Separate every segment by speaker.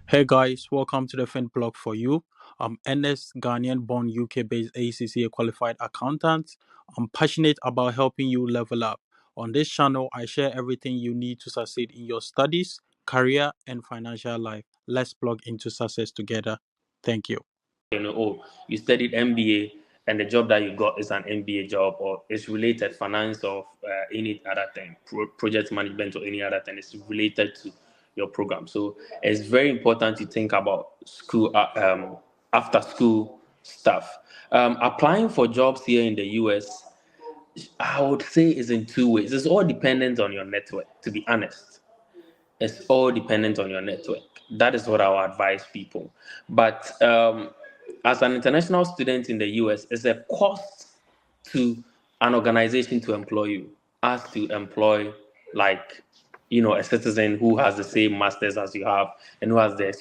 Speaker 1: Hey guys, welcome to the FinPlug for you. I'm Ernest, Ghanaian born UK based ACCA qualified accountant. I'm passionate about helping you level up. On this channel, I share everything you need to succeed in your studies, career, and financial life. Let's plug into success together. Thank you.
Speaker 2: You studied MBA and the job that you got is an MBA job or it's related finance or any other thing, project management or any other thing. It's related to your program. So it's very important to think about school, after school stuff. Applying for jobs here in the US, I would say is in two ways. It's all dependent on your network, to be honest. It's all dependent on your network. That is what I would advise people. But as an international student in the US, it's a cost to an organization to employ you as to employ like a citizen who has the same masters as you have and who has the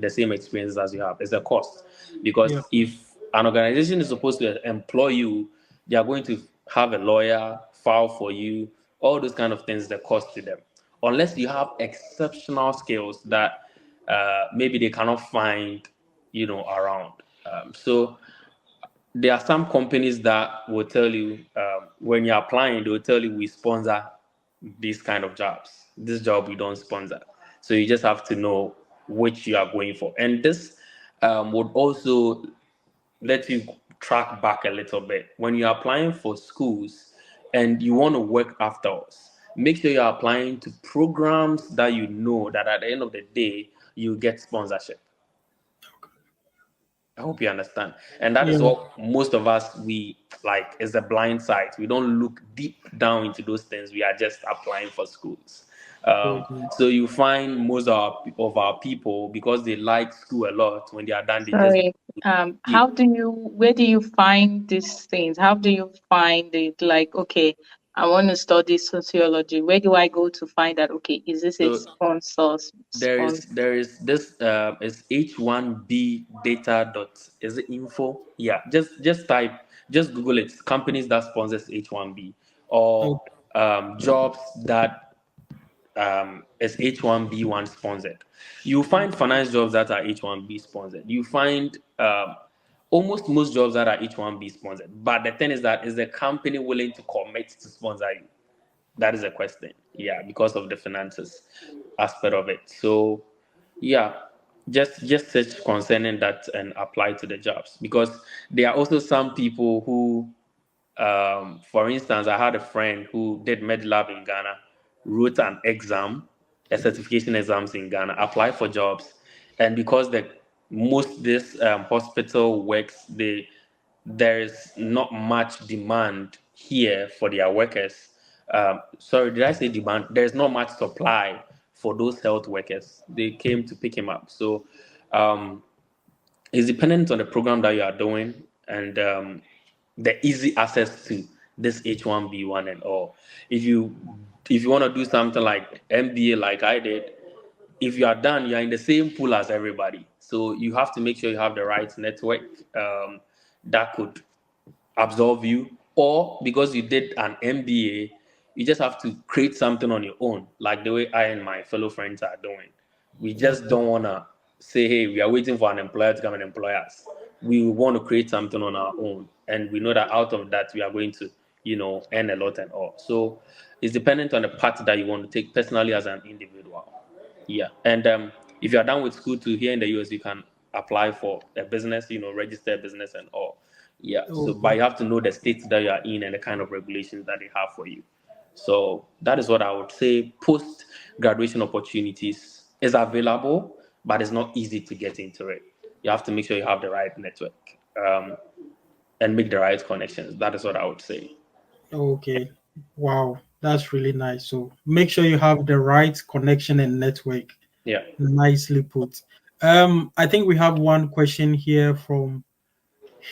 Speaker 2: same experience as you have. It's a cost because
Speaker 1: Yeah.
Speaker 2: if an organization is supposed to employ you, they are going to have a lawyer file for you, all those kind of things, the cost to them unless you have exceptional skills that maybe they cannot find around. So there are some companies that will tell you when you're applying, they will tell you we sponsor these kind of jobs. This job we don't sponsor. So you just have to know which you are going for. And this would also let you track back a little bit. When you're applying for schools and you want to work afterwards, make sure you're applying to programs that you know that at the end of the day, you get sponsorship. I hope you understand. And that is
Speaker 1: Yeah.
Speaker 2: what most of us we like is a blind side. We don't look deep down into those things. We are just applying for schools.
Speaker 1: Okay.
Speaker 2: So you find most of our people because they like school a lot. When they are done, they just
Speaker 3: Sorry. Where do you find these things? How do you find it? Like, okay, I want to study sociology. Where do I go to find that? Okay, is this a
Speaker 2: so
Speaker 3: sponsor?
Speaker 2: there is this is H1B data dot is it info? Yeah, just type just Google it. Companies that sponsors H1B or
Speaker 1: Okay.
Speaker 2: jobs that is H1B1 sponsored. You find finance jobs that are H1B sponsored. You find almost most jobs that are H1B sponsored. But the thing is that is the company willing to commit to sponsor you? That is a question. Yeah, because of the finances aspect of it. So yeah, just search concerning that and apply to the jobs because there are also some people who for instance, I had a friend who did MedLab in Ghana, wrote an exam, a certification exams in Ghana, applied for jobs, and because the most this hospital works, there is not much demand here for their workers. Sorry, did I say demand? There's not much supply for those health workers. They came to pick him up. So um, it's dependent on the program that you are doing and the easy access to this H1B1 and all. If you want to do something like MBA like I did, if you are done, you're in the same pool as everybody. So you have to make sure you have the right network that could absorb you, or because you did an MBA, you just have to create something on your own, like the way I and my fellow friends are doing. We just
Speaker 1: Okay.
Speaker 2: don't want to say, hey, we are waiting for an employer to come and employ us. We want to create something on our own. And we know that out of that, we are going to, earn a lot and all. So it's dependent on the path that you want to take personally as an individual. Yeah. And if you are done with school to here in the US, you can apply for a business, register a business and all. Yeah. So, but
Speaker 1: Okay.
Speaker 2: you have to know the state that you are in and the kind of regulations that they have for you. So that is what I would say. Post graduation opportunities is available, but it's not easy to get into it. You have to make sure you have the right network and make the right connections. That is what I would say.
Speaker 1: Okay. Wow. That's really nice. So make sure you have the right connection and network.
Speaker 2: Yeah.
Speaker 1: Nicely put. I think we have one question here from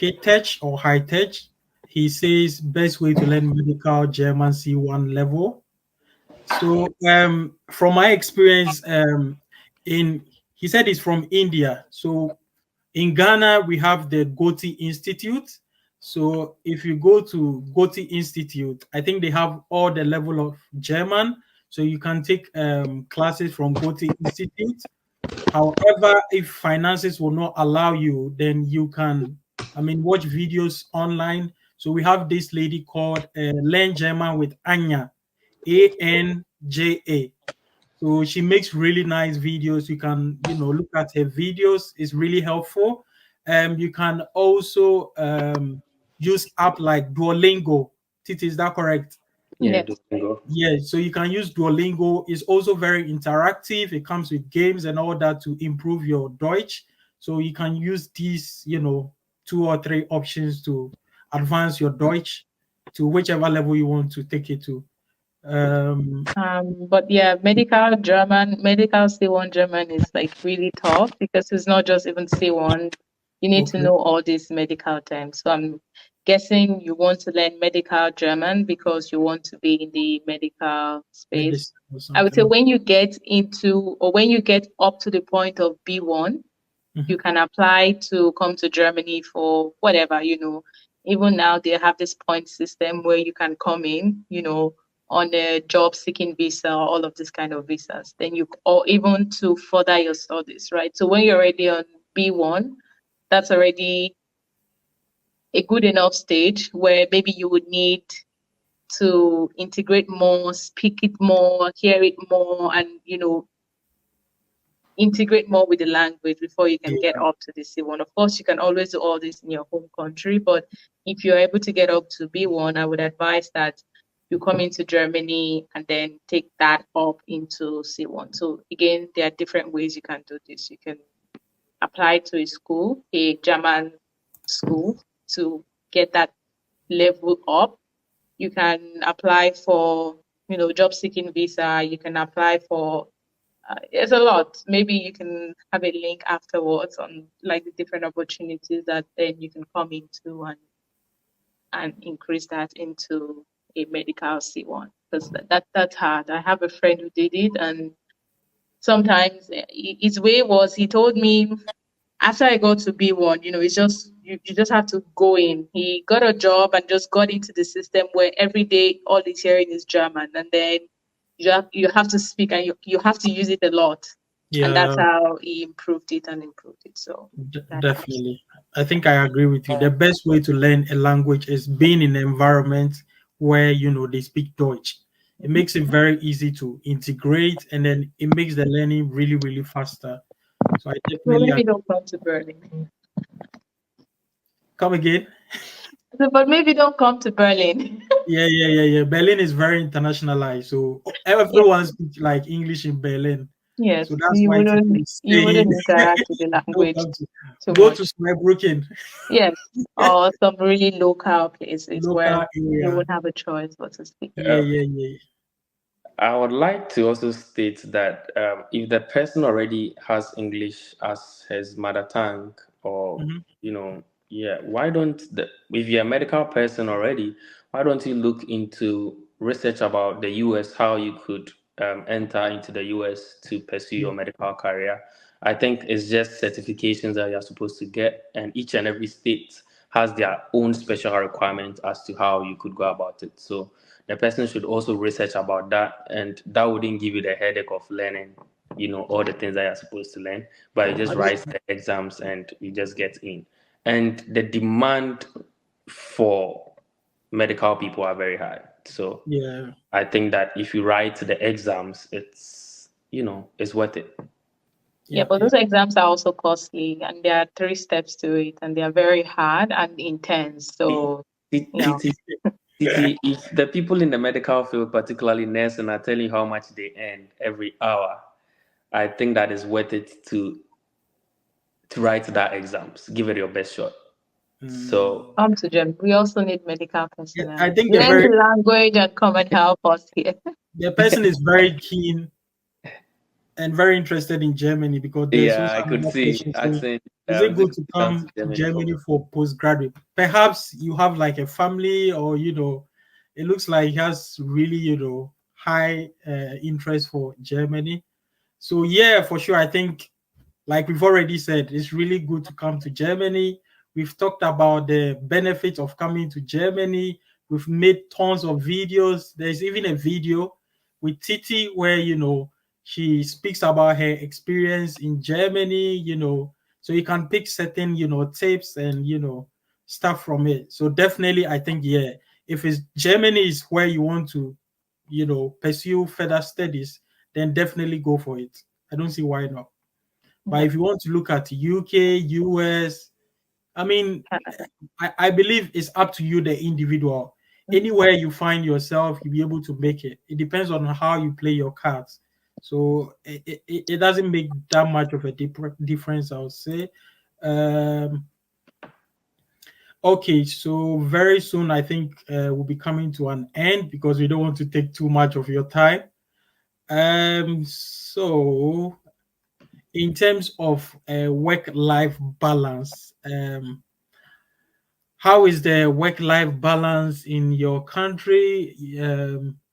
Speaker 1: Hitech or Hightech. He says best way to learn medical German C1 level. So from my experience, in he said he's from India. So in Ghana, we have the Goti Institute. So if you go to Goti Institute, I think they have all the level of German. So you can take classes from Goethe Institute. However, if finances will not allow you, then you can, watch videos online. So we have this lady called Learn German with Anya, Anja. So she makes really nice videos. You can, look at her videos. It's really helpful. You can also use app like Duolingo. Titi, is that correct?
Speaker 2: Yeah,
Speaker 3: Yes.
Speaker 2: Duolingo.
Speaker 1: Yeah, so you can use Duolingo. It's also very interactive. It comes with games and all that to improve your Deutsch. So you can use these, 2 or 3 options to advance your Deutsch to whichever level you want to take it to.
Speaker 3: But yeah, medical C1 German is like really tough because it's not just even C1. You need to
Speaker 1: Okay,
Speaker 3: know all these medical terms. So I'm guessing you want to learn medical German because you want to be in the medical space.
Speaker 1: medicine or
Speaker 3: I would say
Speaker 1: something.
Speaker 3: when you get into or when you get up to the point of B1, you
Speaker 1: Mhm.
Speaker 3: can apply to come to Germany for whatever, Even now, they have this point system where you can come in, on a job seeking visa, all of this kind of visas. Then or even to further your studies, right? So when you're already on B1, that's already a good enough stage where maybe you would need to integrate more, speak it more, hear it more, and, integrate more with the language before you can get
Speaker 1: Yeah,
Speaker 3: up to the C1. Of course, you can always do all this in your home country, but if you're able to get up to B1, I would advise that you come into Germany and then take that up into C1. So again, there are different ways you can do this. You can apply to a school, a German school, to get that level up. You can apply for, job seeking visa. You can apply for it's a lot. Maybe you can have a link afterwards on like the different opportunities that then you can come into and increase that into a medical C1 because that's hard. I have a friend who did it, and sometimes his way was he told me after I got to B1, it's just you just have to go in. He got a job and just got into the system where every day all he's hearing is German, and then you have to speak and you have to use it a lot, and that's
Speaker 1: yeah,
Speaker 3: how he improved it and improved it. So that helps.
Speaker 1: definitely. I think I agree with you. The best way to learn a language is being in an environment where they speak Deutsch. It
Speaker 3: Mhm.
Speaker 1: makes it very easy to integrate, and then it makes the learning really, really faster. So I
Speaker 3: Well,
Speaker 1: definitely
Speaker 3: maybe
Speaker 1: agree.
Speaker 3: don't come to Berlin.
Speaker 1: Come again.
Speaker 3: But maybe don't come to Berlin.
Speaker 1: Yeah, yeah, yeah, yeah. Berlin is very internationalized, so
Speaker 3: Yes,
Speaker 1: everyone speaks like English in Berlin. So
Speaker 3: yes.
Speaker 1: that's
Speaker 3: You
Speaker 1: why Titi
Speaker 3: wouldn't
Speaker 1: is
Speaker 3: you
Speaker 1: saying,
Speaker 3: wouldn't interact with the
Speaker 1: don't
Speaker 3: language
Speaker 1: come to
Speaker 3: too
Speaker 1: go to
Speaker 3: much.
Speaker 1: Zweibrücken,
Speaker 3: Yes, or some really local places where
Speaker 1: local
Speaker 3: you
Speaker 1: area.
Speaker 3: won't have a choice but to speak
Speaker 1: Yeah,
Speaker 2: Uh,
Speaker 3: English.
Speaker 1: yeah, yeah.
Speaker 2: I would like to also state that if the person already has English as his mother tongue, or
Speaker 1: Hmm.
Speaker 2: yeah, why don't if you're a medical person already, why don't you look into research about the US, how you could enter into the US to pursue
Speaker 1: Yeah,
Speaker 2: your medical career? I think it's just certifications that you're supposed to get, and each and every state has their own special requirements as to how you could go about it. So the person should also research about that, and that wouldn't give you the headache of learning, all the things that you're supposed to learn, but you just
Speaker 1: I think,
Speaker 2: write the exams and you just get in. And the demand for medical people are very high. So
Speaker 1: yeah,
Speaker 2: I think that if you write the exams, it's worth it.
Speaker 3: Yeah,
Speaker 1: yeah,
Speaker 3: but
Speaker 1: yeah.
Speaker 3: those exams are also costly, and there are 3 steps to it, and they are very hard and intense. So, you know,
Speaker 2: If the people in the medical field, particularly nursing, are telling you how much they earn every hour, I think that is worth it to write that exams. Give it your best shot. So
Speaker 1: Mm.
Speaker 3: come to Gem. We also need medical
Speaker 1: Yeah, I
Speaker 3: personnel.
Speaker 1: think
Speaker 3: Learn the language and come and help us here.
Speaker 1: the person is very keen and very interested in Germany because there's
Speaker 2: yeah,
Speaker 1: also
Speaker 2: I could
Speaker 1: another
Speaker 2: see
Speaker 1: question saying,
Speaker 2: accent.
Speaker 1: is it
Speaker 2: Is it
Speaker 1: good
Speaker 2: good
Speaker 1: to
Speaker 2: to come to
Speaker 1: come to
Speaker 2: Germany for?
Speaker 1: Germany for postgraduate? Perhaps you have like a family, or it looks like he has really high interest for Germany. So yeah, for sure, I think like we've already said, it's really good to come to Germany. We've talked about the benefits of coming to Germany. We've made tons of videos. There's even a video with Titi, where she speaks about her experience in Germany. So you can pick certain tips and stuff from it. So definitely, I think if it's Germany is where you want to pursue further studies, then definitely go for it. I don't see why not. But
Speaker 3: Yeah.
Speaker 1: if you want to look at UK, US, I mean,
Speaker 3: Canada.
Speaker 1: I believe it's up to you, the individual. Anywhere you find yourself, you'll be able to make it. It depends on how you play your cards. So it doesn't make that much of a difference, I would say. Um, okay, so very soon, I think we'll be coming to an end because we don't want to take too much of your time. So in terms of work-life balance, how is the work-life balance in your country?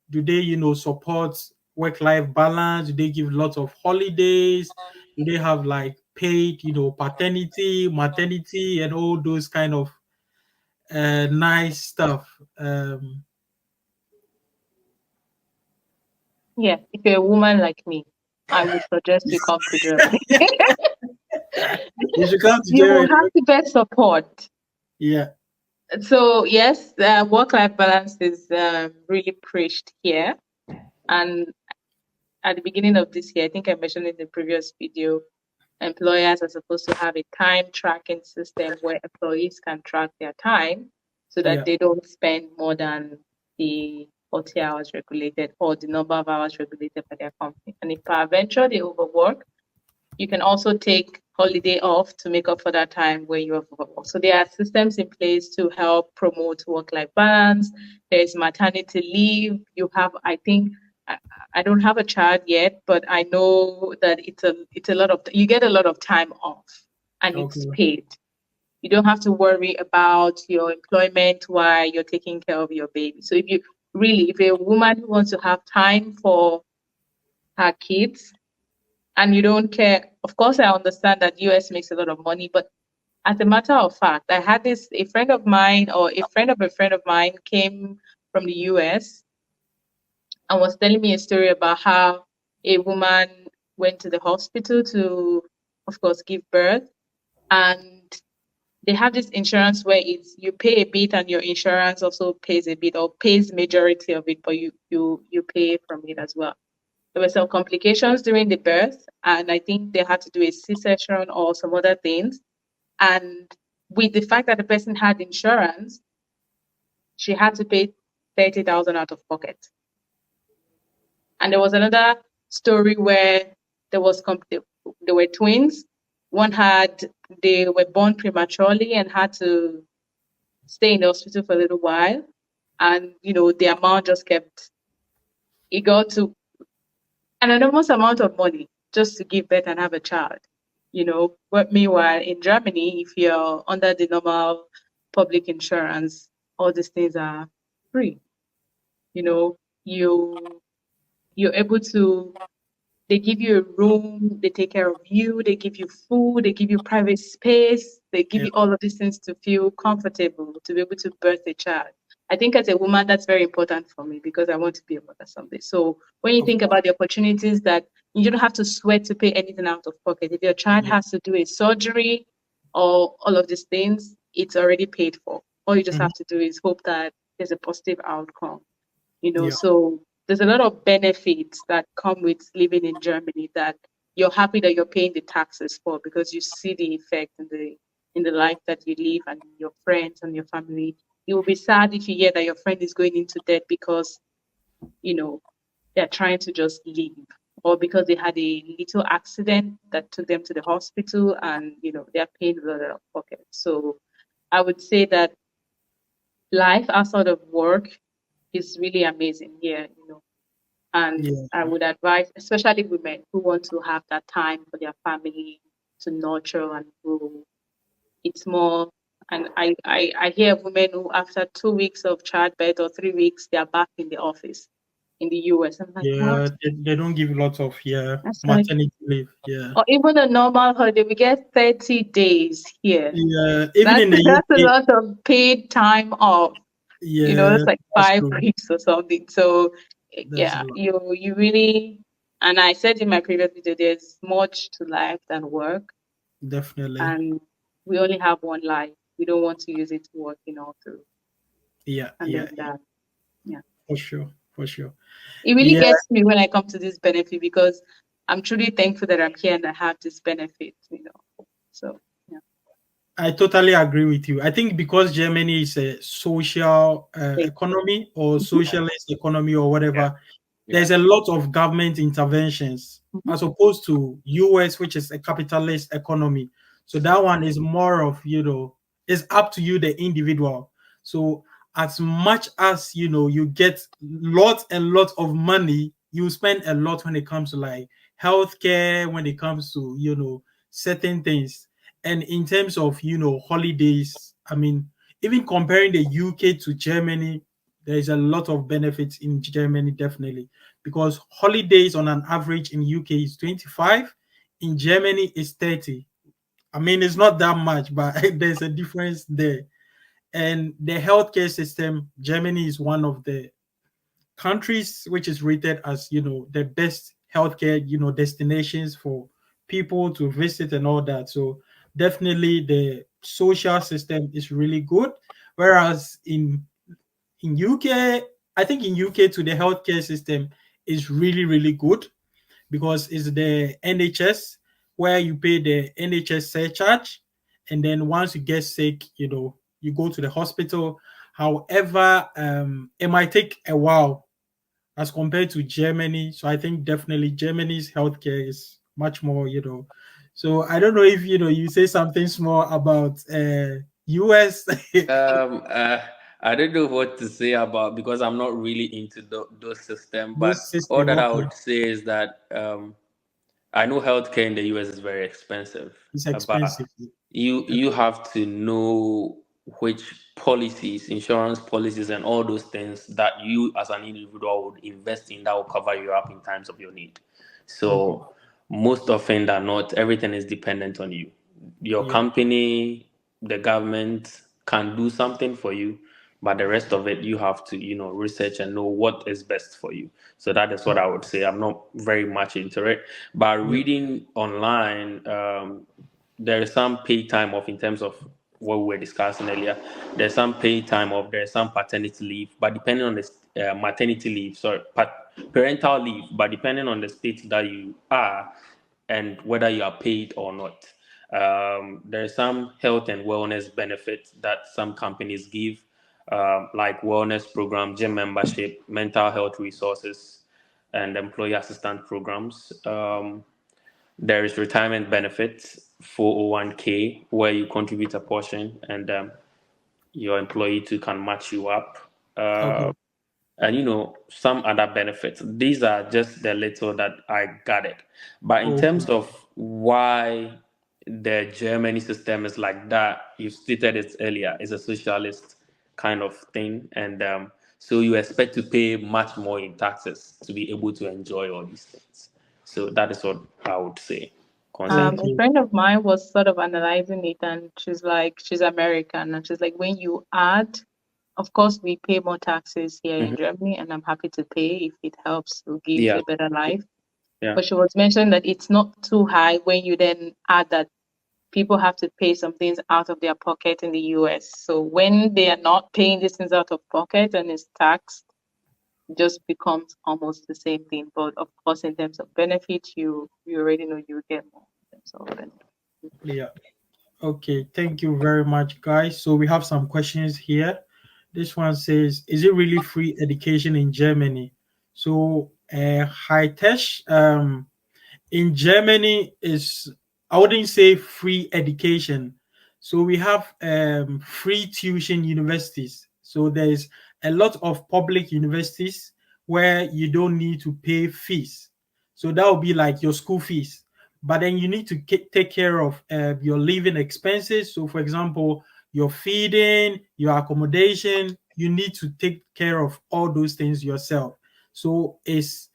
Speaker 1: Do they, support work-life balance? Do they give lots of holidays? Do they have like paid, paternity, maternity, and all those kind of nice stuff?
Speaker 3: Yeah, if you're a woman like me, I would suggest you come to Germany.
Speaker 1: You should come to
Speaker 3: You will
Speaker 1: Germany.
Speaker 3: have the best support.
Speaker 1: Yeah,
Speaker 3: So yes, work-life balance is really preached here. And at the beginning of this year, I think I mentioned in the previous video, employers are supposed to have a time tracking system where employees can track their time so that
Speaker 1: yeah,
Speaker 3: they don't spend more than the 40 hours regulated or the number of hours regulated by their company. And if peradventure they overwork, you can also take holiday off to make up for that time where you have overworked. So there are systems in place to help promote work-life balance. There's maternity leave. You have, I think, I don't have a child yet, but I know that it's a lot of you get a lot of time off, and it's
Speaker 1: okay,
Speaker 3: paid. You don't have to worry about your employment while you're taking care of your baby. So if you're a woman who wants to have time for her kids, and you don't care. Of course, I understand that US makes a lot of money, but as a matter of fact, I had a friend of mine or a friend of a friend of mine came from the US and was telling me a story about how a woman went to the hospital to, of course, give birth, and they have this insurance where it's you pay a bit and your insurance also pays a bit or pays majority of it, but you pay from it as well. There were some complications during the birth, and I think they had to do a C-section or some other things. And with the fact that the person had insurance, she had to pay 30,000 out of pocket. And there was another story where there were twins. They were born prematurely and had to stay in the hospital for a little while. And, the amount just it got to an enormous amount of money just to give birth and have a child. But meanwhile, in Germany, if you're under the normal public insurance, all these things are free. You you're able to they give you a room, they take care of you, they give you food, they give you private space, they give
Speaker 1: yeah,
Speaker 3: you all of these things to feel comfortable, to be able to birth a child. I think as a woman, that's very important for me because I want to be a mother someday. So when you
Speaker 1: of
Speaker 3: think about the opportunities that you don't have to sweat to pay anything out of pocket. If your child
Speaker 1: yeah,
Speaker 3: has to do a surgery or all of these things, it's already paid for. All you just
Speaker 1: mhm,
Speaker 3: have to do is hope that there's a positive outcome.
Speaker 1: yeah,
Speaker 3: So there's a lot of benefits that come with living in Germany that you're happy that you're paying the taxes for because you see the effect in the life that you live and your friends and your family. You will be sad if you hear that your friend is going into debt because you know they're trying to just leave or because they had a little accident that took them to the hospital and they're paying a lot of pocket. So I would say that life outside of work is really amazing here. And
Speaker 1: yeah,
Speaker 3: I would advise, especially women who want to have that time for their family to nurture and grow. It's more, and I hear women who, after 2 weeks of childbirth or 3 weeks, they are back in the office in the US. I'm like, what?
Speaker 1: yeah. They don't give lots of
Speaker 3: That's like,
Speaker 1: maternity leave. Yeah,
Speaker 3: or even a normal holiday, we get 30 days here.
Speaker 1: yeah. Even
Speaker 3: That's
Speaker 1: in the
Speaker 3: that's a
Speaker 1: UK,
Speaker 3: lot of paid time off.
Speaker 1: yeah,
Speaker 3: That's like
Speaker 1: that's
Speaker 3: five
Speaker 1: true.
Speaker 3: weeks or something. So
Speaker 1: There's a
Speaker 3: yeah,
Speaker 1: lot.
Speaker 3: you really, and I said in my previous video, there's much to life than work,
Speaker 1: Definitely.
Speaker 3: and we only have one life. We don't want to use it to working all through,
Speaker 1: Yeah,
Speaker 3: and then that, yeah.
Speaker 1: for sure. For sure.
Speaker 3: It really
Speaker 1: Yeah,
Speaker 3: gets me when I come to this benefit because I'm truly thankful that I'm here and I have this benefit, you know. So yeah.
Speaker 1: I totally agree with you. I think because Germany is a social
Speaker 3: Thank
Speaker 1: economy or
Speaker 3: you.
Speaker 1: socialist economy or
Speaker 2: Yeah,
Speaker 1: whatever,
Speaker 2: yeah.
Speaker 1: there's a lot of government interventions
Speaker 3: Mhm.
Speaker 1: as opposed to US, which is a capitalist economy. So that one is more of, it's up to you, the individual. So as much as, you get lots and lots of money, you spend a lot when it comes to like healthcare, when it comes to, certain things. And in terms of, holidays, I mean, even comparing the UK to Germany, there is a lot of benefits in Germany, definitely, because holidays on an average in UK is 25, in Germany is 30. I mean, it's not that much, but there's a difference there. And the healthcare system, Germany is one of the countries which is rated as, the best healthcare, destinations for people to visit and all that. So definitely the social system is really good. Whereas in UK, I think in UK to the healthcare system is really, really good because it's the NHS where you pay the NHS surcharge. And then once you get sick, you go to the hospital. However, it might take a while as compared to Germany. So I think definitely Germany's healthcare is much more, So I don't know if, you say something small about US.
Speaker 2: Um, uh, I don't know what to say about because I'm not really into those systems. But
Speaker 1: Those
Speaker 2: all
Speaker 1: system,
Speaker 2: that I
Speaker 1: okay.
Speaker 2: would say is that I know healthcare in the US is very expensive,
Speaker 1: It's
Speaker 2: but
Speaker 1: expensive. Yeah.
Speaker 2: you have to know which policies, insurance policies, and all those things that you as an individual would invest in that will cover you up in times of your need.
Speaker 1: Okay.
Speaker 2: So most often than not, everything is dependent on you. Your
Speaker 1: Yeah.
Speaker 2: company, the government can do something for you, but the rest of it you have to research and know what is best for you. So that is what I would say. I'm not very much into it, but
Speaker 1: Yeah.
Speaker 2: reading online, there is some paid time off in terms of what we were discussing earlier. There's some paid time off, there's some paternity leave, but depending on the maternity leave, sorry, parental leave, but depending on the state that you are and whether you are paid or not. There's some health and wellness benefits that some companies give, like wellness program, gym membership, mental health resources, and employee assistance programs. There is retirement benefits, 401k, where you contribute a portion and your employee too can match you up.
Speaker 1: Okay.
Speaker 2: And some other benefits. These are just the little that I gathered. But in
Speaker 1: Okay.
Speaker 2: terms of why the Germany system is like that, you stated it earlier, it's a socialist kind of thing, and so you expect to pay much more in taxes to be able to enjoy all these things. So that is what I would say concerning.
Speaker 3: A
Speaker 1: Okay.
Speaker 3: friend of mine was sort of analyzing it, and she's like, she's American, and she's like, when you add, of course, we pay more taxes here in
Speaker 2: Mhm.
Speaker 3: Germany, and I'm happy to pay if it helps to give
Speaker 2: Yeah,
Speaker 3: a better life.
Speaker 2: yeah.
Speaker 3: But she was mentioning that it's not too high when you then add that people have to pay some things out of their pocket in the US. So when they are not paying these things out of pocket and it's taxed, it just becomes almost the same thing. But of course, in terms of benefit, you already know you get more in terms of benefit.
Speaker 1: Yeah. Okay. Thank you very much, guys. So we have some questions here. This one says, "Is it really free education in Germany?" So, high tech. In Germany is, I wouldn't say free education. So we have free tuition universities. So there's a lot of public universities where you don't need to pay fees. So that will be like your school fees. But then you need to take care of your living expenses. So, for example, your feeding, your accommodation, you need to take care of all those things yourself. So it's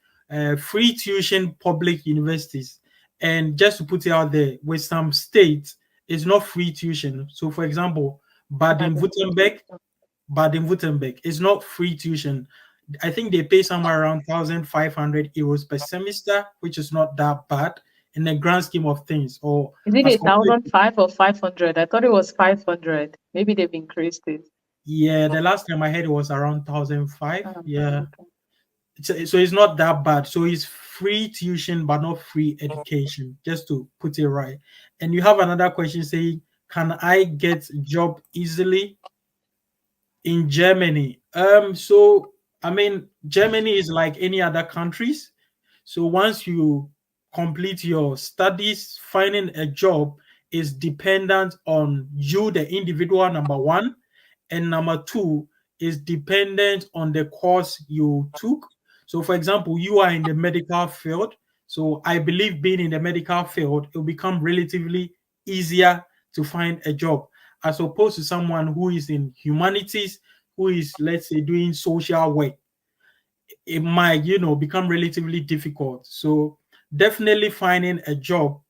Speaker 1: free tuition public universities. And just to put it out there, with some states, it's not free tuition. So, for example,
Speaker 3: But
Speaker 1: Baden-Württemberg, Baden-Württemberg is not free tuition. I think they pay somewhere around 1,500 euros per semester, which is not that bad in the grand scheme of things. Or
Speaker 3: Is it
Speaker 1: as
Speaker 3: a
Speaker 1: compared,
Speaker 3: 1,005 or 500? I thought it was 500. Maybe they've increased it.
Speaker 1: yeah, the last time I heard it was around 1,005. Yeah,
Speaker 3: Okay.
Speaker 1: so it's not that bad. So it's free tuition, but not free education, just to put it right. And you have another question saying, can I get job easily in Germany? So I mean, Germany is like any other countries. So once you complete your studies, finding a job is dependent on you, the individual, number one, and number two is dependent on the course you took. So, for example, you are in the medical field. So, I believe being in the medical field, it will become relatively easier to find a job as opposed to someone who is in humanities, who is, let's say, doing social work. It might, become relatively difficult. So, definitely finding a job,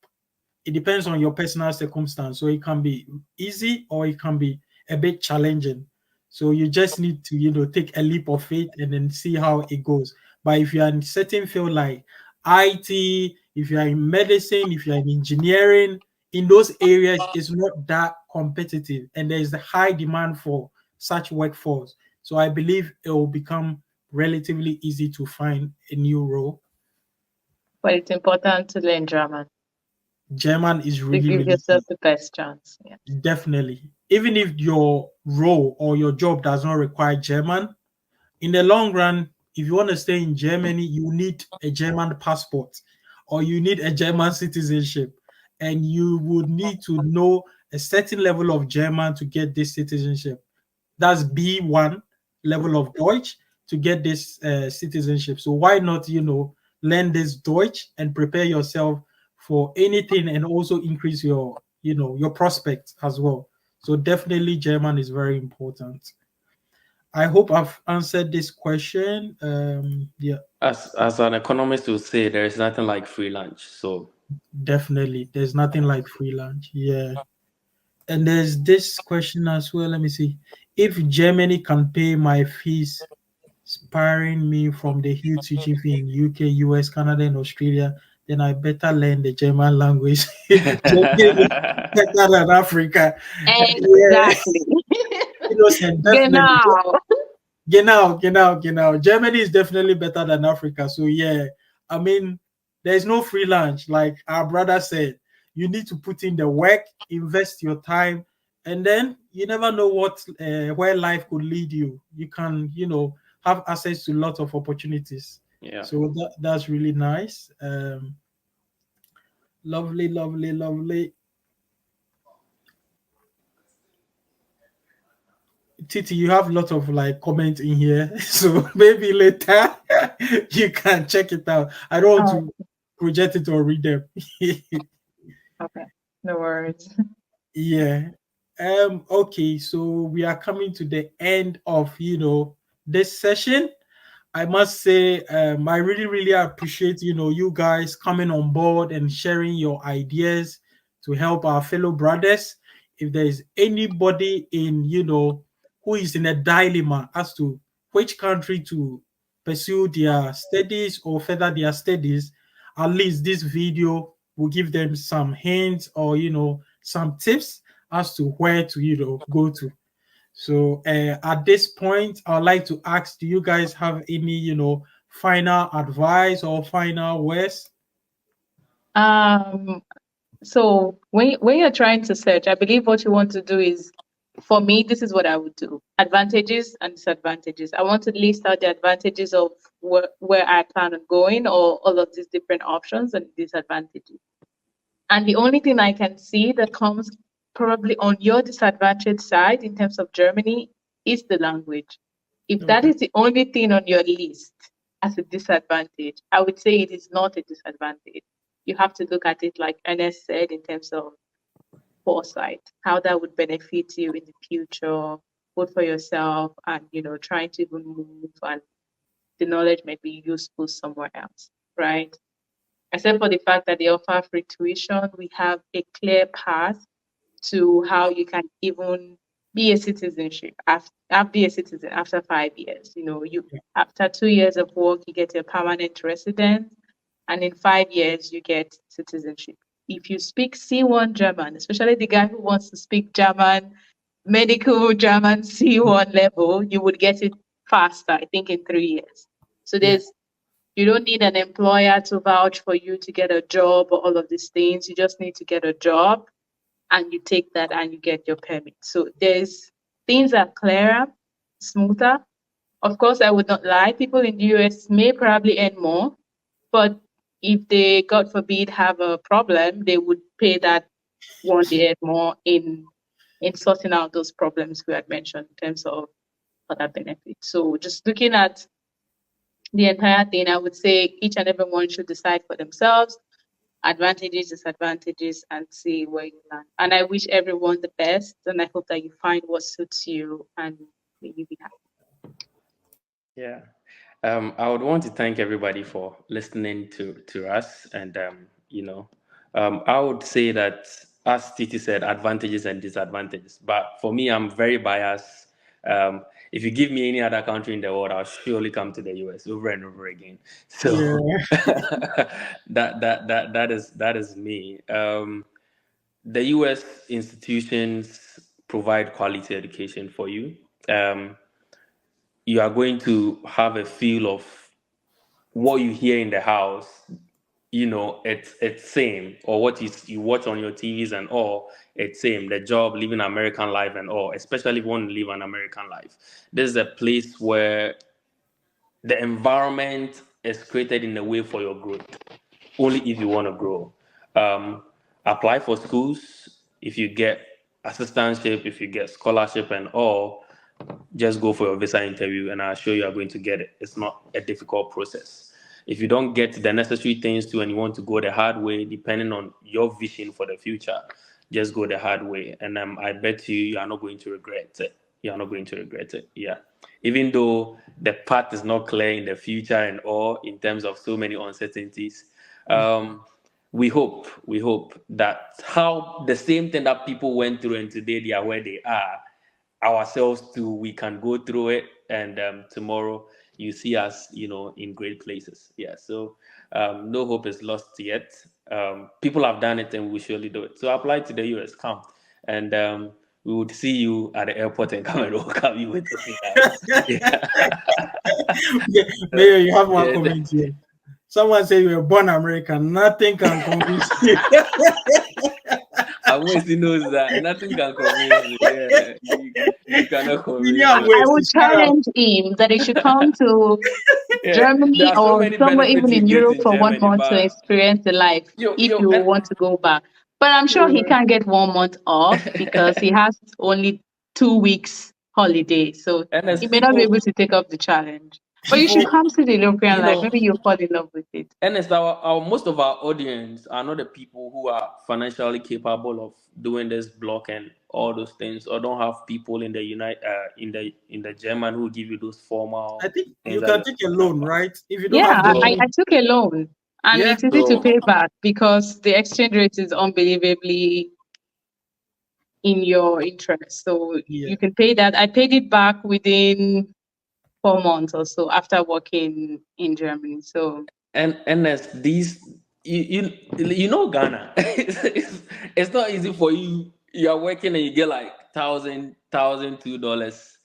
Speaker 1: it depends on your personal circumstance. So it can be easy or it can be a bit challenging. So you just need to, take a leap of faith and then see how it goes. But if you are in certain field like IT, if you are in medicine, if you are in engineering, in those areas, it's not that competitive and there is a high demand for such workforce. So I believe it will become relatively easy to find a new role.
Speaker 3: But it's important to learn German
Speaker 1: German is
Speaker 3: to
Speaker 1: really,
Speaker 3: give
Speaker 1: really
Speaker 3: yourself the best chance. Yeah.
Speaker 1: definitely. Even if your role or your job does not require German, in the long run, if you want to stay in Germany, you need a German passport or you need a German citizenship. And you would need to know a certain level of German to get this citizenship. That's B1 level of Deutsch to get this citizenship. So why not, learn this Deutsch and prepare yourself for anything and also increase your, your prospects as well. So definitely German is very important. I hope I've answered this question. Yeah,
Speaker 2: As an economist would say, there is nothing like free lunch. So
Speaker 1: definitely. There's nothing like free lunch. Yeah. And there's this question as well. Let me see. If Germany can pay my fees, sparing me from the huge teaching fee in UK, US, Canada, and Australia, then I better learn the German language. Germany is better than Africa. Yeah,
Speaker 3: Exactly.
Speaker 1: innocent, definitely.
Speaker 3: Genau.
Speaker 1: Genau. Germany is definitely better than Africa. So yeah, I mean, there's no free lunch. Like our brother said, you need to put in the work, invest your time, and then you never know what where life could lead you. You can, have access to lots of opportunities.
Speaker 2: yeah.
Speaker 1: So that's really nice. Lovely, lovely, lovely. Titi, you have a lot of like comments in here, so maybe later you can check it out. I don't want
Speaker 3: Oh,
Speaker 1: to project it or read them.
Speaker 3: okay. No worries.
Speaker 1: Yeah. Okay, so we are coming to the end of this session. I must say, I really, really appreciate you guys coming on board and sharing your ideas to help our fellow brothers. If there is anybody in who is in a dilemma as to which country to pursue their studies or further their studies, at least this video will give them some hints or some tips as to where to go to. So at this point, I'd like to ask, do you guys have any, final advice or final words?
Speaker 3: Um, so when you're trying to search, I believe what you want to do is, for me, this is what I would do. Advantages and disadvantages. I want to list out the advantages of where I plan on going or all of these different options and disadvantages. And the only thing I can see that comes probably on your disadvantaged side in terms of Germany is the language. If that
Speaker 1: Okay.
Speaker 3: is the only thing on your list as a disadvantage, I would say it is not a disadvantage. You have to look at it like Ernest said in terms of foresight, how that would benefit you in the future, both for yourself and trying to even move and the knowledge may be useful somewhere else, right? Except for the fact that they offer free tuition, we have a clear path to how you can even be a citizenship. Be a citizen after 5 years. You
Speaker 1: Yeah.
Speaker 3: after 2 years of work, you get a permanent residence, and in 5 years, you get citizenship. If you speak C1 German, especially the guy who wants to speak German, medical German C1 level, you would get it faster, I think in 3 years. So
Speaker 1: Yeah.
Speaker 3: you don't need an employer to vouch for you to get a job or all of these things. You just need to get a job and you take that and you get your permit. So there's things are clearer, smoother. Of course, I would not lie. People in the US may probably earn more, but if they, God forbid, have a problem, they would pay that one they earn more in sorting out those problems we had mentioned in terms of other benefits. So just looking at the entire thing, I would say each and everyone should decide for themselves advantages, disadvantages, and see where you land. And I wish everyone the best, and I hope that you find what suits you and may you be happy.
Speaker 2: Yeah. I would want to thank everybody for listening to us. And, I would say that, as Titi said, advantages and disadvantages. But for me, I'm very biased. If you give me any other country in the world, I'll surely come to the US over and over again. So
Speaker 1: Yeah.
Speaker 2: that is me. The US institutions provide quality education for you. Um, you are going to have a feel of what you hear in the house. It's same, or what you watch on your TVs and all. It's same. The job, living American life and all, especially if you want to live an American life. This is a place where the environment is created in a way for your growth, only if you want to grow. um, Apply for schools. If you get assistantship, if you get scholarship and all, just go for your visa interview and I assure you are going to get it. It's not a difficult process. If you don't get the necessary things to and you want to go the hard way, depending on your vision for the future, just go the hard way. And I bet you are not going to regret it. You are not going to regret it. Yeah. Even though the path is not clear in the future and all, in terms of so many uncertainties, um, we hope that how the same thing that people went through and today they are where they are, ourselves too, we can go through it, and tomorrow you see us, in great places. Yeah. So no hope is lost yet. People have done it and we surely do it. So apply to the US, come, and we would see you at the airport and come and welcome you with open arms. Yeah.
Speaker 1: Mayor, you have one
Speaker 2: Yeah.
Speaker 1: comment here. Someone said you were born American. Nothing can convince you.
Speaker 2: I'm wasting knows that nothing can convince me. Yeah, you cannot convince
Speaker 1: William
Speaker 2: me.
Speaker 3: I
Speaker 1: West,
Speaker 3: would
Speaker 1: shut up.
Speaker 3: challenge him that he should come to
Speaker 2: Yeah, there
Speaker 3: Germany
Speaker 2: are so
Speaker 3: or
Speaker 2: many
Speaker 3: somewhere even
Speaker 2: benefits you
Speaker 3: in
Speaker 2: get
Speaker 3: Europe
Speaker 2: in
Speaker 3: for one
Speaker 2: Germany,
Speaker 3: month to
Speaker 2: but
Speaker 3: experience the life if
Speaker 2: yo,
Speaker 3: you
Speaker 2: and
Speaker 3: want to go back. But I'm sure he can't get 1 month off because he has only 2 weeks holiday. So
Speaker 2: and as
Speaker 3: he may not be able
Speaker 2: people,
Speaker 3: to take up the challenge. But you should
Speaker 2: people,
Speaker 3: come to the European
Speaker 2: you
Speaker 3: life.
Speaker 2: know,
Speaker 3: Maybe you'll fall in love with it.
Speaker 2: and as our most of our audience are not the people who are financially capable of doing this block and all those things, or don't have people in the in the German who give you those
Speaker 1: I
Speaker 2: formal
Speaker 1: think
Speaker 2: things
Speaker 1: you
Speaker 2: that
Speaker 1: can
Speaker 2: you're
Speaker 1: take a
Speaker 2: talking
Speaker 1: loan,
Speaker 2: about.
Speaker 1: right? If you don't
Speaker 3: Yeah,
Speaker 1: have the
Speaker 3: I
Speaker 2: So
Speaker 1: money,
Speaker 3: took a loan and
Speaker 1: yeah.
Speaker 3: it's easy to
Speaker 2: so
Speaker 3: pay back because the exchange rate is unbelievably in your interest. So
Speaker 1: Yeah.
Speaker 3: you can pay that. I paid it back within 4 months or so after working in Germany. So
Speaker 2: and as these you know Ghana, it's not easy for you. You are working and you get like $1,000, $2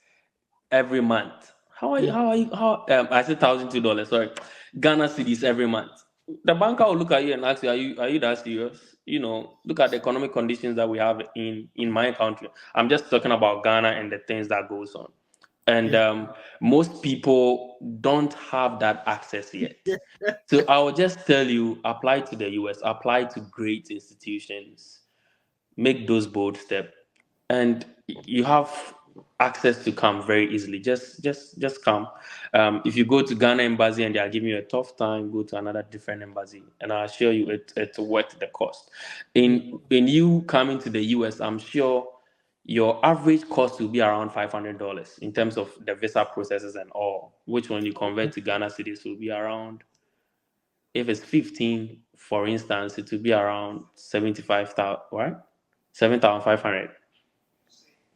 Speaker 2: every month. How are you?
Speaker 1: Yeah.
Speaker 2: How are you? How I said $2 Sorry, Ghana cedis every month. The banker will look at you and ask you, "Are you that serious?" Look at the economic conditions that we have in my country. I'm just talking about Ghana and the things that goes on, and
Speaker 1: Yeah.
Speaker 2: most people don't have that access yet. So I will just tell you, apply to the US, apply to great institutions, make those bold steps, and you have access to come very easily. Just come. If you go to Ghana embassy and they are giving you a tough time, go to another different embassy, and I assure you, it's worth the cost.
Speaker 1: Yeah.
Speaker 2: In you coming to the US, I'm sure your average cost will be around $500 in terms of the visa processes and all. Which when you convert to Ghana cedis will be around, if it's 15, for instance, it will be around 75,000, right? 7,500.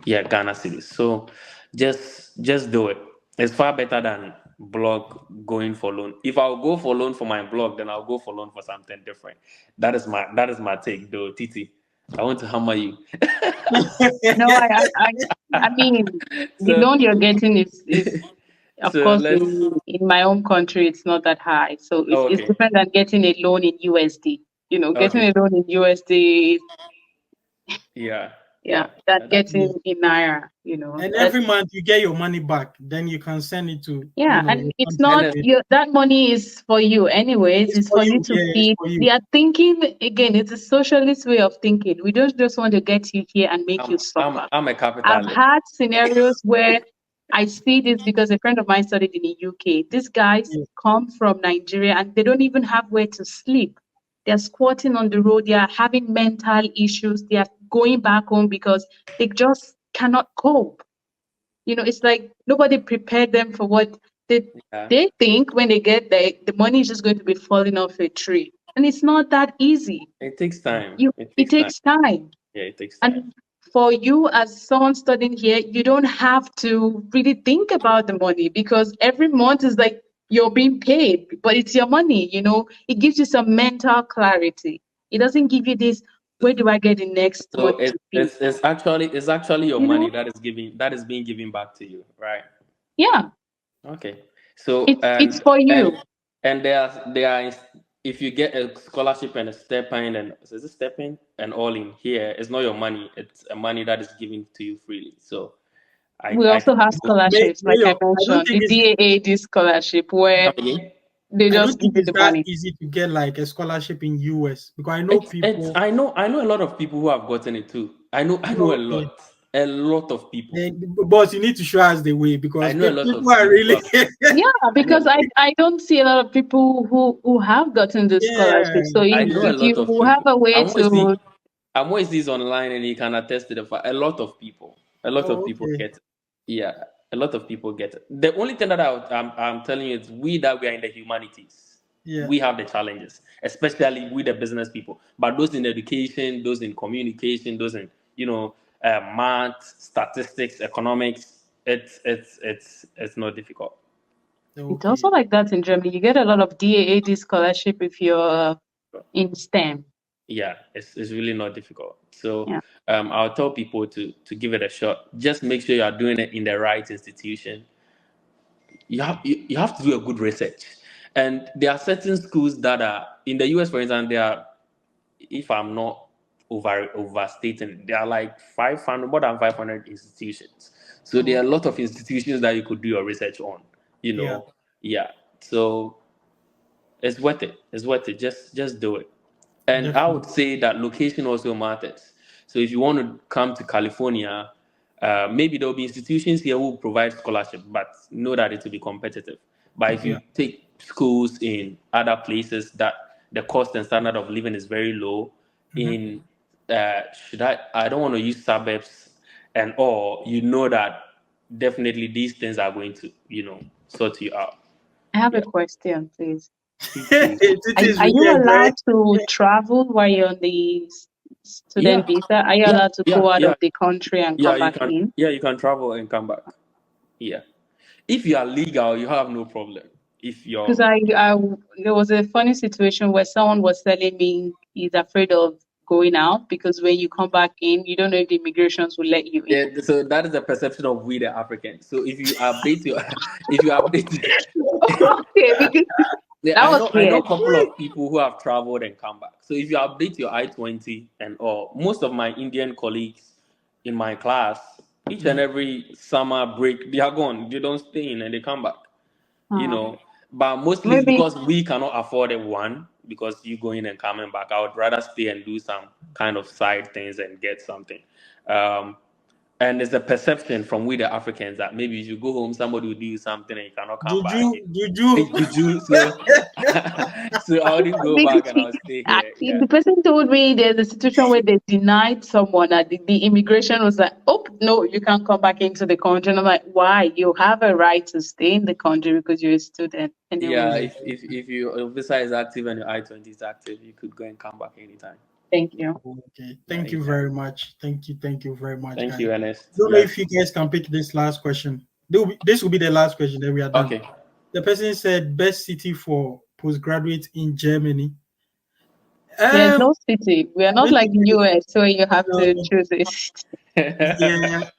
Speaker 2: Yeah, Ghana cities. So just do it. It's far better than blog going for loan. If I'll go for loan for my blog, then I'll go for loan for something different. That is my take though, Titi. I want to hammer you.
Speaker 3: No, I mean, the
Speaker 2: So
Speaker 3: loan you're getting is of
Speaker 2: so
Speaker 3: course
Speaker 2: let's
Speaker 3: in my own country it's not that high, so it's
Speaker 2: okay.
Speaker 3: different than getting a loan in USD. Getting
Speaker 2: Okay.
Speaker 3: a loan in USD,
Speaker 2: Yeah,
Speaker 3: yeah,
Speaker 2: yeah.
Speaker 3: than
Speaker 2: That's
Speaker 1: Yeah.
Speaker 3: getting in naira.
Speaker 1: And
Speaker 3: That's
Speaker 1: every month you get your money back. Then you can send it to,
Speaker 3: Yeah, and it's
Speaker 1: return to
Speaker 3: not
Speaker 2: Ernest.
Speaker 1: the.
Speaker 3: that money is for you anyways.
Speaker 1: It's
Speaker 3: It's
Speaker 1: for
Speaker 3: for you
Speaker 1: you.
Speaker 3: to
Speaker 1: Yeah, it's
Speaker 3: feed.
Speaker 1: for you.
Speaker 3: They are thinking again. It's a socialist way of thinking. We don't just want to get you here and make you
Speaker 2: I'm I'm
Speaker 3: suffer.
Speaker 2: I'm a
Speaker 3: I've
Speaker 2: capitalist.
Speaker 3: had scenarios where I see this because a friend of mine studied in the UK. These guys
Speaker 1: Yeah.
Speaker 3: come from Nigeria and they don't even have where to sleep. They're squatting on the road. They are having mental issues. They are going back home because they just cannot cope. It's like nobody prepared them for what they
Speaker 2: Yeah.
Speaker 3: they think when they get there, the money is just going to be falling off a tree. And it's not that easy.
Speaker 2: It takes time. It
Speaker 3: It
Speaker 2: takes time.
Speaker 3: takes time.
Speaker 2: Yeah, it takes time.
Speaker 3: And for you as someone studying here, you don't have to really think about the money because every month is like you're being paid, but it's your money. It gives you some mental clarity. It doesn't give you this, where do I get the next
Speaker 2: So
Speaker 3: money
Speaker 2: it's
Speaker 3: to be?
Speaker 2: it's it's actually it's actually your
Speaker 3: You
Speaker 2: money
Speaker 3: know?
Speaker 2: that is being given back to you, right?
Speaker 3: Yeah.
Speaker 2: Okay. So
Speaker 3: It's for
Speaker 2: and
Speaker 3: you.
Speaker 2: and there are if you get a scholarship and a stipend and is it stipend and all in here, it's not your money. It's a money that is given to you freely. So
Speaker 3: We
Speaker 2: I
Speaker 3: also
Speaker 2: think
Speaker 3: have scholarships, like I
Speaker 1: Mayor, I don't
Speaker 3: mentioned,
Speaker 1: think
Speaker 3: the DAAD scholarship where
Speaker 2: come again.
Speaker 3: they
Speaker 1: I don't
Speaker 3: just give
Speaker 1: think
Speaker 3: you
Speaker 1: it's
Speaker 3: the
Speaker 1: that
Speaker 3: money.
Speaker 1: easy to get like a scholarship in US because I know
Speaker 2: It's
Speaker 1: people.
Speaker 2: I know a lot of people who have gotten it too. I know
Speaker 1: Okay.
Speaker 2: a lot of people.
Speaker 1: But you need to show us the way
Speaker 2: I
Speaker 1: because
Speaker 2: know a lot
Speaker 1: people
Speaker 2: of
Speaker 1: are
Speaker 2: people who
Speaker 1: really.
Speaker 2: have.
Speaker 3: Yeah,
Speaker 2: I know
Speaker 3: because I don't see a lot of people who have gotten the
Speaker 1: Yeah.
Speaker 3: scholarship. So
Speaker 2: I
Speaker 3: if
Speaker 2: know a
Speaker 1: Yeah.
Speaker 3: if you
Speaker 2: lot of
Speaker 3: have
Speaker 2: people.
Speaker 3: a way
Speaker 2: I'm always
Speaker 3: to,
Speaker 2: I'm always this online and you can attest to the fact. A lot of
Speaker 1: Oh,
Speaker 2: people
Speaker 1: okay.
Speaker 2: get it. Yeah, a lot of people get it. The only thing that I'm telling you is we that we are in the humanities,
Speaker 1: Yeah.
Speaker 2: we have the challenges, especially with the business people. But those in education, those in communication, those in math, statistics, economics, it's not difficult.
Speaker 3: it's also
Speaker 1: Okay.
Speaker 3: like that in Germany. You get a lot of DAAD scholarship if you're in STEM.
Speaker 2: Yeah, it's really not difficult. So
Speaker 3: Yeah.
Speaker 2: I'll tell people to give it a shot. Just make sure you are doing it in the right institution. You have to do a good research, and there are certain schools that are in the US, for instance. There are, if I'm not overstating, there are like 500, more than 500 institutions. So there
Speaker 1: Oh,
Speaker 2: are a lot of institutions that you could do your research on. You
Speaker 1: yeah.
Speaker 2: know, yeah. So it's worth it. It's worth it. Just do it. And I
Speaker 1: Definitely.
Speaker 2: would say that location also matters. So if you want to come to California, maybe there will be institutions here who provide scholarship, but know that it will be competitive. But if
Speaker 1: Yeah.
Speaker 2: you take schools in other places that the cost and standard of living is very low,
Speaker 1: Hmm.
Speaker 2: in should I don't want to use suburbs and all, that definitely these things are going to sort you out.
Speaker 3: I have a
Speaker 2: Yeah.
Speaker 3: question, please.
Speaker 2: Please.
Speaker 1: It is
Speaker 3: Are
Speaker 1: really
Speaker 3: you
Speaker 1: a very.
Speaker 3: allowed to travel while you're on the student
Speaker 2: Yeah,
Speaker 3: visa? Are you
Speaker 2: yeah,
Speaker 3: allowed to
Speaker 2: yeah,
Speaker 3: go out
Speaker 2: yeah.
Speaker 3: of the country and
Speaker 2: Yeah,
Speaker 3: come
Speaker 2: you
Speaker 3: back
Speaker 2: can.
Speaker 3: in?
Speaker 2: Yeah, you can travel and come back. Yeah, if you are legal, you have no problem. If
Speaker 3: Because
Speaker 2: you're,
Speaker 3: there was a funny situation where someone was telling me he's afraid of going out because when you come back in, you don't know if the immigrations will let you in.
Speaker 2: yeah, so that is the perception of we the Africans. So if you update your, if you update,
Speaker 3: Okay, because
Speaker 2: yeah,
Speaker 3: that
Speaker 2: I
Speaker 3: was
Speaker 2: know, a
Speaker 3: weird.
Speaker 2: couple of people who have traveled and come back. So if you update your I-20 and all, most of my Indian colleagues in my class, each and
Speaker 1: Yeah.
Speaker 2: every summer break, they are gone. They don't stay in and they come back. you
Speaker 3: Hmm.
Speaker 2: know. But mostly it's
Speaker 3: Maybe
Speaker 2: because we cannot afford it. One, because you going and coming back. I would rather stay and do some kind of side things and get something. Um, and there's a perception from we the Africans that maybe if you go home, somebody will do you something and you cannot come back.
Speaker 1: Juju, Juju.
Speaker 2: It's juju. So, so I wouldn't go
Speaker 3: because
Speaker 2: back and I'll stay here. Yeah.
Speaker 3: the person told me there's a situation where they denied someone and the immigration was like, oh, no, you can't come back into the country. And I'm like, why? You have a right to stay in the country because you're a student.
Speaker 2: Yeah,
Speaker 3: Anyways,
Speaker 2: if your visa is active and your I-20 is active, you could go and come back anytime.
Speaker 3: Thank you.
Speaker 1: Okay. Thank you very much. Thank you. Thank you very much,
Speaker 2: Thank
Speaker 1: guys.
Speaker 2: you, Ernest.
Speaker 1: Don't know
Speaker 2: Yeah.
Speaker 1: if you guys can pick this last question. This will be the last question. Then we are done.
Speaker 2: Okay.
Speaker 1: The person said best city for postgraduate in Germany.
Speaker 3: There's
Speaker 1: Um,
Speaker 3: no city. We are not like the
Speaker 1: Basically,
Speaker 3: US, so you have to
Speaker 1: no,
Speaker 3: choose it.
Speaker 1: yeah,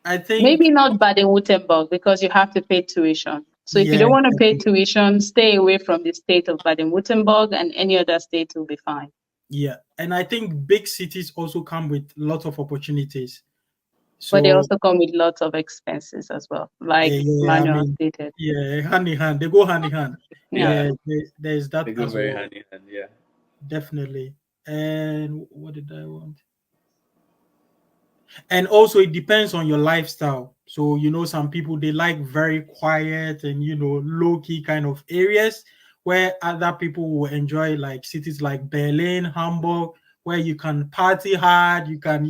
Speaker 1: I think,
Speaker 3: Maybe not Baden-Württemberg because you have to pay tuition. So if you
Speaker 1: yeah,
Speaker 3: don't want to pay
Speaker 1: exactly.
Speaker 3: tuition, stay away from the state of Baden-Württemberg, and any other state will be fine.
Speaker 1: Yeah, and I think big cities also come with lots of opportunities.
Speaker 3: But they
Speaker 1: So,
Speaker 3: also come with lots of expenses as well,
Speaker 1: yeah,
Speaker 3: like
Speaker 1: yeah, I
Speaker 3: Manuel
Speaker 1: mean,
Speaker 3: stated.
Speaker 1: yeah, hand in hand, they go hand in hand.
Speaker 3: Yeah.
Speaker 2: Yeah,
Speaker 1: Yeah, there's that
Speaker 2: they go
Speaker 1: as
Speaker 2: very
Speaker 1: well,
Speaker 2: hand in hand. Yeah.
Speaker 1: definitely. And what did I want? And also it depends on your lifestyle. So some people, they like very quiet and low key kind of areas, where other people will enjoy like cities like Berlin, Hamburg, where you can party hard, you can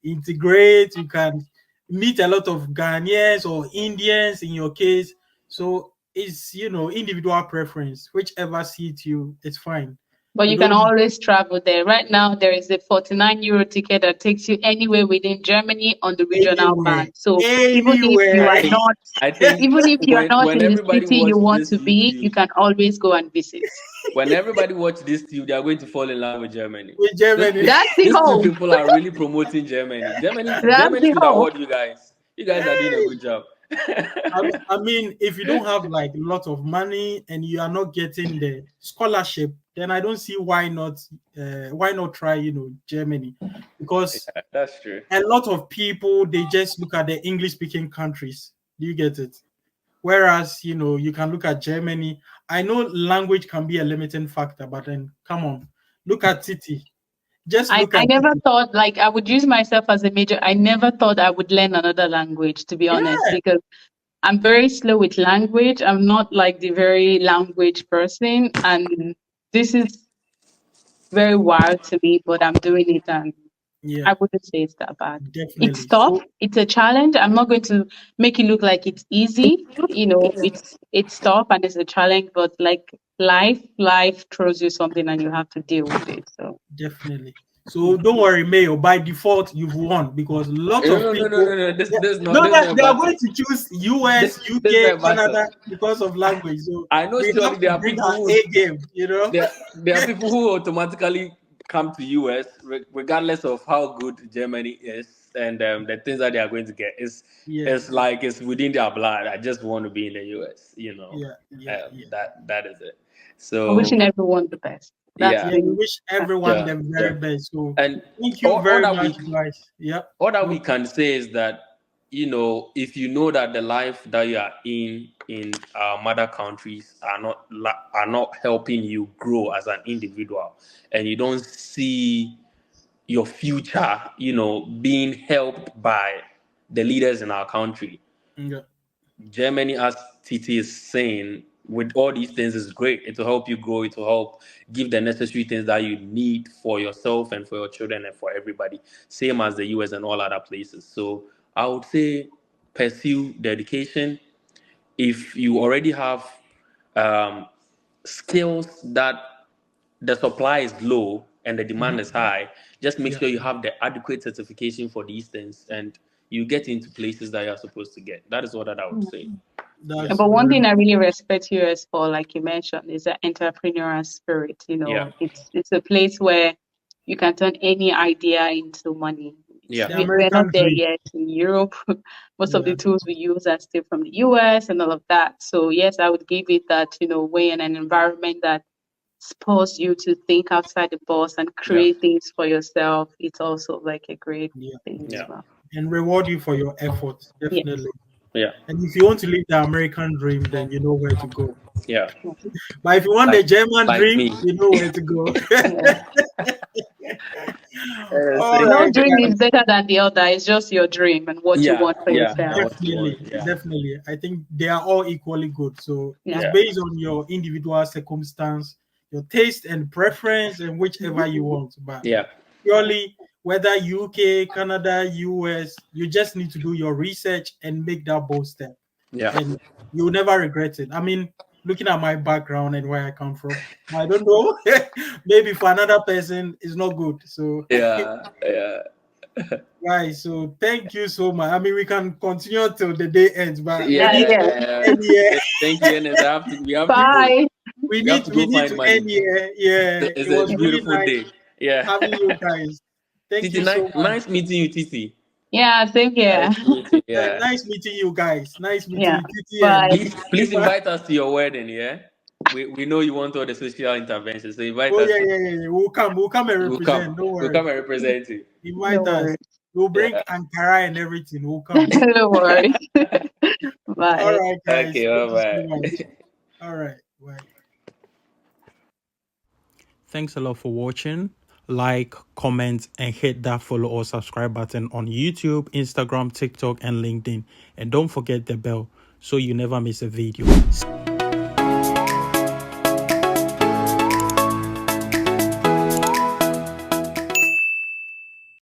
Speaker 1: integrate, you can meet a lot of Ghanaians or Indians in your case. So it's individual preference, whichever suits you, it's fine.
Speaker 3: But
Speaker 1: You
Speaker 3: you can
Speaker 1: don't
Speaker 3: always travel there. Right now, there is a 49 euro ticket that takes you anywhere within Germany on the regional
Speaker 1: anywhere,
Speaker 3: band. So even if you
Speaker 1: anywhere.
Speaker 2: I
Speaker 3: are
Speaker 2: think
Speaker 3: not,
Speaker 2: I think
Speaker 3: even if you are not
Speaker 2: when
Speaker 3: in the
Speaker 2: everybody
Speaker 3: city you
Speaker 2: watch
Speaker 3: want
Speaker 2: this
Speaker 3: to be, you
Speaker 2: YouTube,
Speaker 3: can always go and visit.
Speaker 2: when everybody watch this YouTube, they are going to fall in love with Germany.
Speaker 1: With
Speaker 2: This,
Speaker 1: Germany.
Speaker 2: this,
Speaker 3: That's the
Speaker 2: these two
Speaker 3: hope.
Speaker 2: people are really promoting Germany. Germany,
Speaker 3: That's
Speaker 2: Germany
Speaker 3: the
Speaker 2: should
Speaker 3: hope.
Speaker 2: award you guys. You guys are doing a good job.
Speaker 1: I mean, if you don't have like a lot of money and you are not getting the scholarship, then I don't see why not try Germany, because
Speaker 2: Yeah, that's true.
Speaker 1: a lot of people, they just look at the English speaking countries. Do you get it? Whereas you can look at Germany. I know language can be a limiting factor, but then come on, look at Titi. Just
Speaker 3: I,
Speaker 1: look
Speaker 3: I
Speaker 1: at
Speaker 3: never
Speaker 1: Titi.
Speaker 3: thought like I would use myself as a major. I never thought I would learn another language, to be honest,
Speaker 1: Yeah,
Speaker 3: because I'm very slow with language. I'm not like the very language person. And this is very wild to me, but I'm doing it and
Speaker 1: yeah,
Speaker 3: I wouldn't say it's that bad. It's
Speaker 1: definitely.
Speaker 3: tough.
Speaker 1: So
Speaker 3: It's a challenge. I'm not going to make it look like it's easy. It's tough and it's a challenge, but like life throws you something and you have to deal with it. So
Speaker 1: definitely. So
Speaker 3: yeah.
Speaker 1: don't worry, Mayo. By default, you've won because lots
Speaker 2: No,
Speaker 1: of
Speaker 2: no, no, no, no,
Speaker 1: people,
Speaker 2: no. This not
Speaker 1: no,
Speaker 2: this not
Speaker 1: they are
Speaker 2: battle.
Speaker 1: going to choose
Speaker 2: This
Speaker 1: US,
Speaker 2: this
Speaker 1: UK,
Speaker 2: not battle.
Speaker 1: Canada because of language. So
Speaker 2: I know
Speaker 1: we
Speaker 2: surely
Speaker 1: have to
Speaker 2: there are
Speaker 1: bring
Speaker 2: people
Speaker 1: our
Speaker 2: who
Speaker 1: A game.
Speaker 2: there are people who automatically come to US regardless of how good Germany is and the things that they are going to get.
Speaker 1: Yeah,
Speaker 2: It's like it's within their blood. I just want to be in the US.
Speaker 1: yeah, yeah, yeah.
Speaker 2: That is it.
Speaker 3: I'm
Speaker 2: So
Speaker 3: wishing everyone the best. That's
Speaker 2: yeah,
Speaker 1: Yeah, we
Speaker 3: the
Speaker 1: wish everyone
Speaker 2: sure,
Speaker 1: the very
Speaker 2: sure.
Speaker 1: best. So
Speaker 2: And
Speaker 1: thank you
Speaker 2: all
Speaker 1: very
Speaker 2: that
Speaker 1: much,
Speaker 2: we
Speaker 1: guys. Yep.
Speaker 2: all that we
Speaker 1: Go.
Speaker 2: can say is that if you know that the life that you are in our mother countries are not helping you grow as an individual, and you don't see your future being helped by the leaders in our country.
Speaker 1: Yeah,
Speaker 2: Germany, as Titi is saying, with all these things is great. It will help you grow. It will help give the necessary things that you need for yourself and for your children and for everybody. Same as the US and all other places. So I would say pursue the education. If you already have um, skills that the supply is low and the demand
Speaker 1: mhm,
Speaker 2: is high, just make
Speaker 1: yeah,
Speaker 2: sure you have the adequate certification for these things and you get into places that you're supposed to get. That is what that I would say. Yeah.
Speaker 1: that's
Speaker 3: But one
Speaker 1: very
Speaker 3: thing I really respect US for, like you mentioned, is the entrepreneurial spirit.
Speaker 2: Yeah.
Speaker 3: It's a place where you can turn any idea into money.
Speaker 2: Yeah.
Speaker 1: the
Speaker 3: We're not
Speaker 1: American
Speaker 3: there
Speaker 1: dream.
Speaker 3: yet in Europe. Most of
Speaker 1: Yeah,
Speaker 3: the tools we use are still from the US and all of that. So yes, I would give it that, way in an environment that spurs you to think outside the box and
Speaker 2: Yeah.
Speaker 3: create things for yourself. It's also like a great
Speaker 1: yeah,
Speaker 3: thing as
Speaker 1: yeah.
Speaker 2: Yeah.
Speaker 3: well.
Speaker 1: And reward you for your effort,
Speaker 3: Yes.
Speaker 1: definitely.
Speaker 2: Yeah.
Speaker 1: And if you want to live the American dream, then you know where to go.
Speaker 2: Yeah.
Speaker 1: But if you want the
Speaker 2: Like
Speaker 1: German
Speaker 2: like
Speaker 1: dream,
Speaker 2: me.
Speaker 1: you know where to go.
Speaker 3: Yeah.
Speaker 1: All
Speaker 2: Thank
Speaker 3: No
Speaker 1: right,
Speaker 2: you.
Speaker 3: dream
Speaker 1: guys.
Speaker 3: is better than the other. It's just your dream and what you
Speaker 2: Yeah.
Speaker 3: want for
Speaker 2: Yeah.
Speaker 3: yourself.
Speaker 2: And what you want.
Speaker 1: Definitely,
Speaker 2: Yeah.
Speaker 1: definitely. I think they are all equally good. So
Speaker 3: Yeah.
Speaker 1: it's
Speaker 2: Yeah.
Speaker 1: based on your individual circumstance, your taste and preference, and whichever you want. But
Speaker 2: Yeah.
Speaker 1: purely whether UK, Canada, US, you just need to do your research and make that bold step,
Speaker 2: Yeah.
Speaker 1: and you'll never regret it. I mean, looking at my background and where I come from. I don't know. Maybe for another person, it's not good. So,
Speaker 2: Yeah, yeah.
Speaker 1: right. So, thank you so much. I mean, we can continue till the day ends, but we need to
Speaker 2: Yeah.
Speaker 1: end here.
Speaker 2: Thank you, Ernest. We have to go.
Speaker 3: Bye.
Speaker 1: We
Speaker 2: We have
Speaker 1: need
Speaker 2: to
Speaker 1: we
Speaker 2: go
Speaker 1: need
Speaker 2: find
Speaker 1: to
Speaker 2: money.
Speaker 1: end here. Yeah,
Speaker 2: It's
Speaker 1: it
Speaker 2: a
Speaker 1: was really
Speaker 2: beautiful
Speaker 1: nice
Speaker 2: day. Yeah.
Speaker 1: having you guys. Thank
Speaker 2: Titi,
Speaker 1: you so much.
Speaker 2: nice meeting you, Titi.
Speaker 3: Yeah, same here.
Speaker 2: Nice meeting. Yeah.
Speaker 1: Nice meeting you guys. Nice meeting
Speaker 3: Yeah.
Speaker 1: you, Titi and
Speaker 3: Bye.
Speaker 2: Please invite us to your wedding. Yeah. We know you want all the social interventions, so invite
Speaker 1: Oh
Speaker 2: us.
Speaker 1: yeah. We'll come and
Speaker 2: We'll come.
Speaker 1: represent. Don't
Speaker 2: We'll
Speaker 1: worry.
Speaker 2: come and represent you.
Speaker 3: No
Speaker 1: Invite us.
Speaker 3: worries.
Speaker 1: We'll bring
Speaker 2: Yeah.
Speaker 1: Ankara and everything. We'll come.
Speaker 3: No worries.
Speaker 1: All
Speaker 3: Bye.
Speaker 1: right, guys.
Speaker 2: Okay.
Speaker 1: Thank
Speaker 2: Bye
Speaker 1: you so much.
Speaker 2: bye.
Speaker 1: All right. Bye. Thanks a lot for watching. Like, comment, and hit that follow or subscribe button on YouTube, Instagram, TikTok, and LinkedIn. And don't forget the bell so you never miss a video.